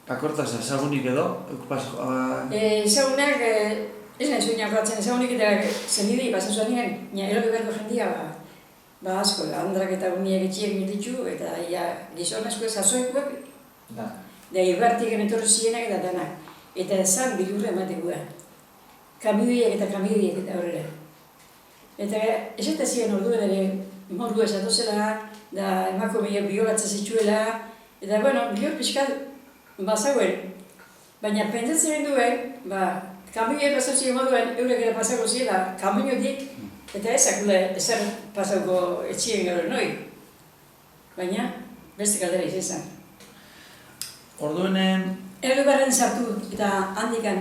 Akortaz, ezagunik edo? Ezagunak, ez nahi zuen jakoratzen, ezagunik eta zenidei pasatzen nien, eroki berko jendia, asko, handrak eta uniek etxiek milditu, eta gizon asko zazoikuak, da ibartik etorri zienak eta danak. Eta zan bilurra emateko da. Kamioiek eta eta horrela. Eta esate ziren orduen ere, mordu esatu zela, da emakumeak biolatzen zituela, eta bilor pixkat bazagoen. Baina pentsatzen duen, kamioiek pasau ziren moduen, eurek ere pasako ziela, kamiotik, eta ezakula ezer pasauko etxien gaur noi. Baina, beste kaldera izan. Orduenen... Errebarren sartu eta handikan.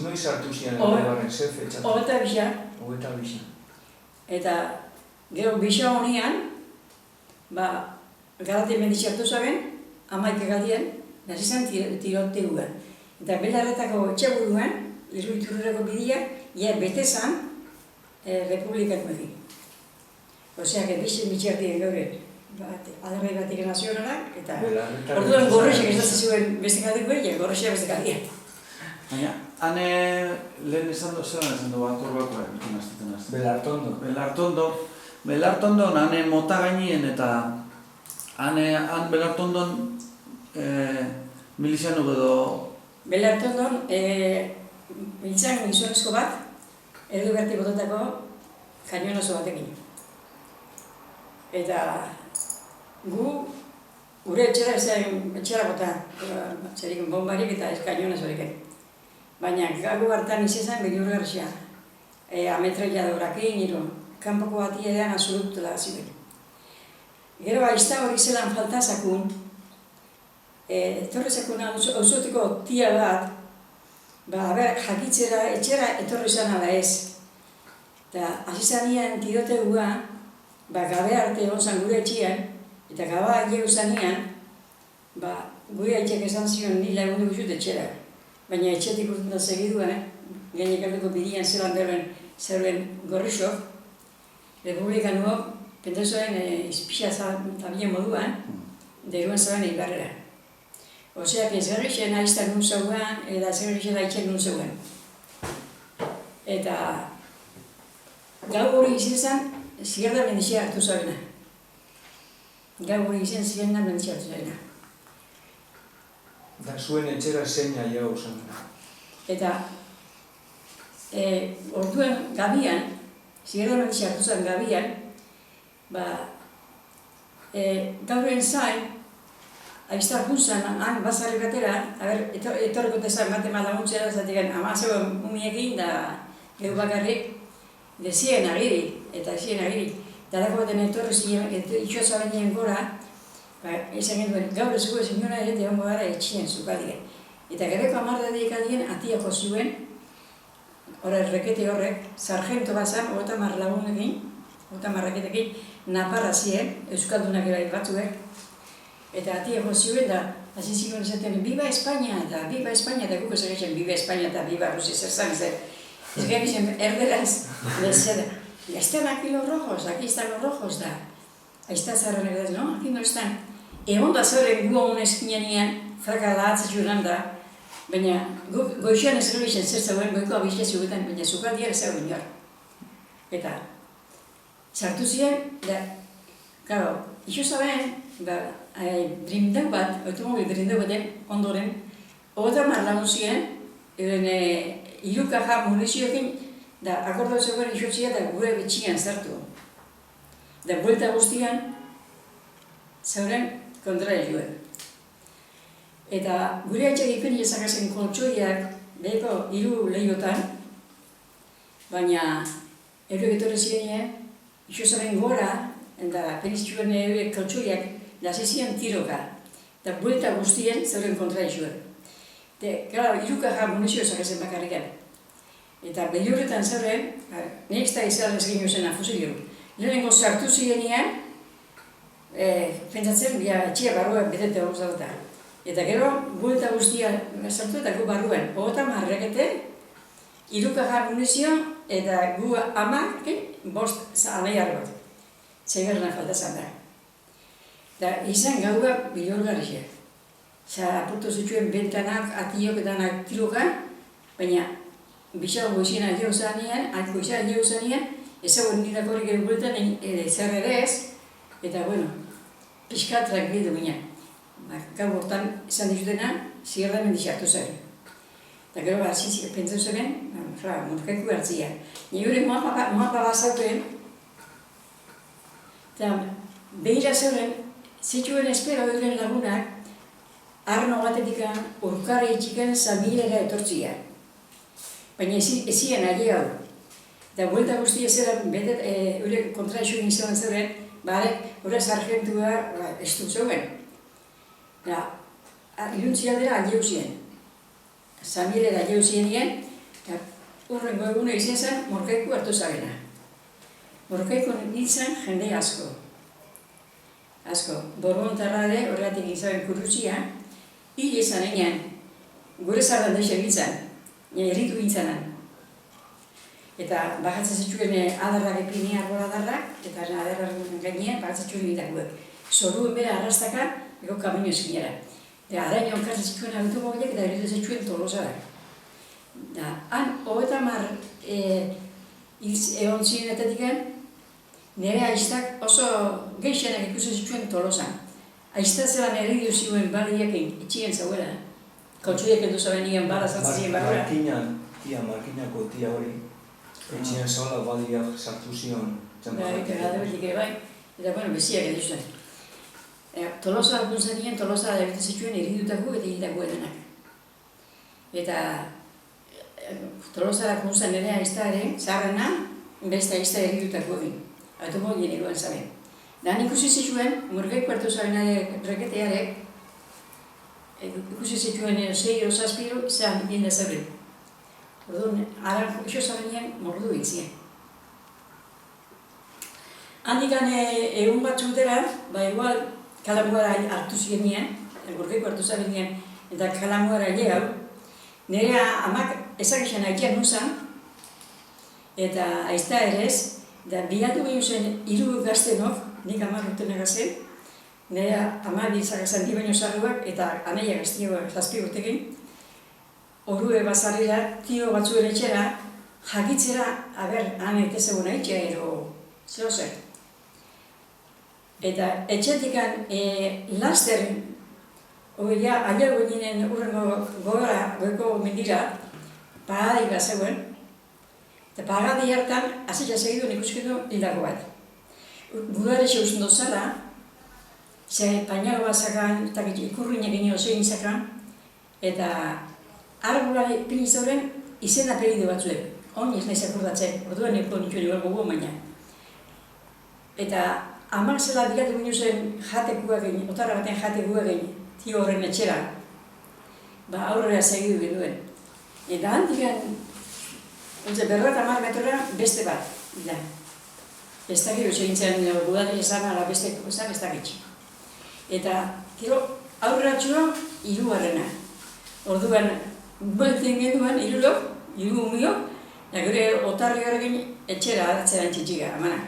Noiz sartu ziren errebarren, zer fetxatu? Hogeta bisa. Hogeta bisa. Eta gero bisa honean, garatien menditxartu zagen, 11 gatien, nazi zen tiroteua. Eta Belarretako etxaburuan, Iruiturrerako bidea, bete zan Republikako egin. Oseak, bixen bitxartien gaur adarrai batik nazionalak, eta orduan gorrexak ez zuen beste gadikoa, gorrexak beste gadia. Baina, hane lehen esan du atorbakoa egiten azten Belartondo. Belartondo, hane mota gainien eta han Belartondon miliziano edo... Belartondon, milizian gizonezko bat, erdu berti bototako kainonazo batekin. Eta gure etxera bota, zerik bombarik eta kainonazo horrekin. Baina gago hartan izan bilur garxia. Ametralladorakin, kanpoko bati edan absolutela ziren. Gero aizta hori zelan faltazakun, etorrezakun ausotiko tia bat, jakitzera etxera etorri zan ala ez. Eta azizanian tirotegua, gabe arte onzan gure etxian, eta gaba ailegu zanean, gure etxek esan zion ni lagundu guzut etxera. Baina etxetik urtuntan segidua, gainek aldeko bidian zerbuen gorrixok, republikanuok, pentezoen izpixia zabien moduan, deruen zaben eibarrera. Oseak ez gerrixen aiztan nun zauan, eta ez gerrixen aitzen nun zauan. Eta gau hori izan zen, zigarda mendizia hartu zabena. Gau hori izan zigarda mendizia hartu zabena. Da zuen etxera zeina jau zen. Eta orduen gabian, zigarda mendizia hartu zaben gabian, gaurren zain, aiztar guntzan, han bazarri batera, etorreko tezan batema laguntzera, zategan amazegoen mumiekin da geu bakarrik, zien agirik, eta zien agirik. Eta dako baten etorri ziren, itxoza bainien gora, esan genduen, gaur ezko zinora ere egongo gara etxien zukadien. Eta gereko amardadik adien atiako zuen, rekete horrek, sargento bazan, 30 lagunekin, 30 raketekin, naparra ziren, euskaldunak ere batzuek, eta atiako zuen da, hasi ziren esaten, Viva España, eta guk esan egiten, Viva España eta Viva Rusia zer zan, ez gaitzen erderaz, lezera. Ya están aquí los rojos, aquí están los rojos da. Aizta zarren eredaz, no? Aquí no están. Egon da zeuren gu hon eskinean, fraka da atzatxuran da, baina goixoan ez gero zer zegoen, goiko abizia zuetan, baina zukaldiak ez zegoen jor. Eta, sartu ziren, da, karo, ixo zaben, drindau bat, automobil drindau baten ondoren, 30 lagun ziren, irukaja munizioekin, da, akordau zegoen ixotzia da gure betxian zartu. Da, buelta guztian, zeuren kontra joen. Eta gure atxak ipen ezakazen koltsoiak beheko 3 lehiotan, baina eurek etorri ziren, ixozaren gora, eta peniztuen eurek koltsoiak lasizien tiroka. Eta buelta guztien zeuren kontra joen. Gara, irukaja munizio ezakazen bakarrikan. Eta behioretan zeuren, nek da izan ez gino zen afuzilio. Lehenengo sartu zirenean, pentsatzen, etxia barruan betete hor zauta. Eta gero, buelta guztia sartu eta gu barruan. 30 rekete, irukaja munizio, eta gu 5 anai arbot. Txegarna falta zan da. Eta izan gaua bilor garriak. apurtu zituen bentanak, atiok danak tirokan, baina bisa goizena jo zanean, goizena jo zanean, ezagun nindak horrek edo bueltan zer ere ez, eta bueno, pixkat tranquilo baina. Gau hortan esan ditutena, zierda mendixartu zen. Eta gero hasi pentsatu zen, morkaiku hartzia. Ni hori mapa bazauken, eta behira zeuden, zituen espero euren lagunak, arno batetikan, urkarri itxiken Samilera etortzia. Baina ezien ari hau. Eta buelta guztia zeran, hori kontraixo egin zelan zeuden, hori sargentua estu zeuden. Iruntzi aldera alde eusien. Samilera alde eusien nien, eta urrengo egune izan zen, morkaiku hartu zabena. Morkaiku nintzen jende asko. Borbontarra ere, horregatik izaben kurrutxia, hil izan enean, gure zardan deixen gintzen, erritu gintzenan. Eta bagatzen zituen adarrak epini arbora adarrak, eta adarrak gainean bagatzen zituen nitakuek. Zoruen bera arrastaka, ego kamino eskinera. Eta araino onkartzen zituen automobilek eta erritu zituen Tolosara. Han, 30 egon zirenetatik nire aiztak oso geixenak ikusi zituen Tolosan. Aizta zelan erridu ziuen baliakin itxien zauela. Kautxuiek edu zaben nigen bala zartzen barra. Markinako tia hori. Etxien zaula baliak sartu zion. Eta bueno, beziak edu zuen. Tolosa apuntzen nien, Tolosa erritu zituen erridutako eta hilitako edenak. Eta Tolosara apuntzen nire aizta ere, zaharrena, beste aizta erridutako egin. Automobilien eroan zaben. Dan ikusi zituen, morkaiku hartu zaben reketearek, ikusi zituen 6 o 7 zehan dinda zaben. Orduan, ara iso zabenean mordu egizien. Handikan egun batzutera, igual kalamuara hartu ziren nien, morkaiku hartu zaben nien, eta kalamuara hau, nire amak ezagizan haitean nuzan, eta aizta ere ez, da bilatu gehiu zen 3 gaztenok, nik 10 urtenak zen, nire 12 izagazan di baino zarruak eta aneia gaztioak 7 urtekin, orue bazarrera, tio batzuen etxera, jakitzera, han etezegun aitzea ero zeo zer. Eta etxetikan laster, aliago ginen urrengo gogora, goiko mendira, pagadi bat zegoen, eta pagadi hartan, azitza segidu ikuskendo hildako bat. Budare xeuzun dozala, ze pañalo bat zakan, eta ikurriñak ginen oso egin zakan, eta arbulari pini zauren izen apelido batzuek. Honi ez nahiz akordatzen, orduan niko nituen igual gogo baina. Eta amak zela bilatu ginen zen jatekua egin, otarra baten jatekua egin, tio horren etxera, aurrera segidu genuen. Eta handikan, 50 metrora beste bat, da. Ez dakit, egintzen budari esan ala beste esan, ez dakit. Eta, gero, aurreratxoa, 3. Orduan, buelten genuen, 3 umiok, eta gure otarri horrekin etxera atzeran txitxiga, amana.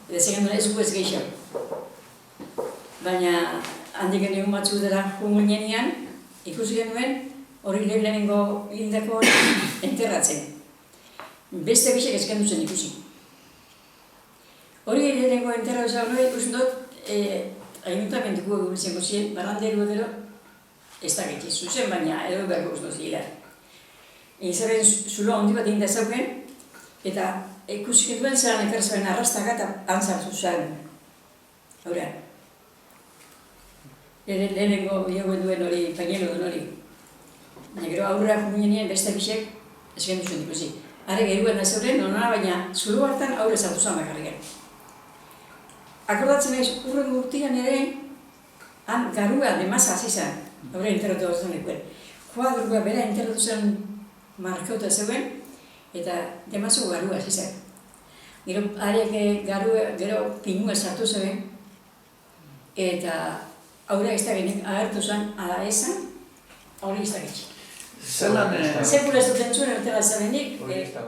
Eta zegen duen ez gu ez gehiago. Baina, handik egun batzu dela jungun jenean, ikusi genuen, hori lehenengo hildako enterratzen. Beste bisek ezkendu zen ikusi. Hori lehenengo enterratzen hori ikusten dut, ayuntamentuko egurtzen guzien, baranderu edero, ez da getxe, zuzen baina edo berko guztu zila. Izaben zulo handi bat egin zauken, eta ikusi duen zelan ekartzen arrastaka eta antzartu zen. Hora. Lehenengo bihoen duen hori, pañelo duen hori. Gero aurrera juminenien beste bisek ezkendu zuen ikusi. Hare gehiuen da zeuren, nona baina zulo hartan aurre zartu zuen bakarriken. Akordatzen ez, urren urtian ere, han garua demasa hasi zen, aurre enterratu zen lekuen. Kuadrua bera enterratu zen markauta zeuen, eta demazu garua hasi zen. Gero areak gero pinua sartu zeuen, eta aurre ez da genek agertu zen, ala esan, hori ez da getxe. Zelan... Sekula ez duten zuen, ertela zabenik. Hori ez da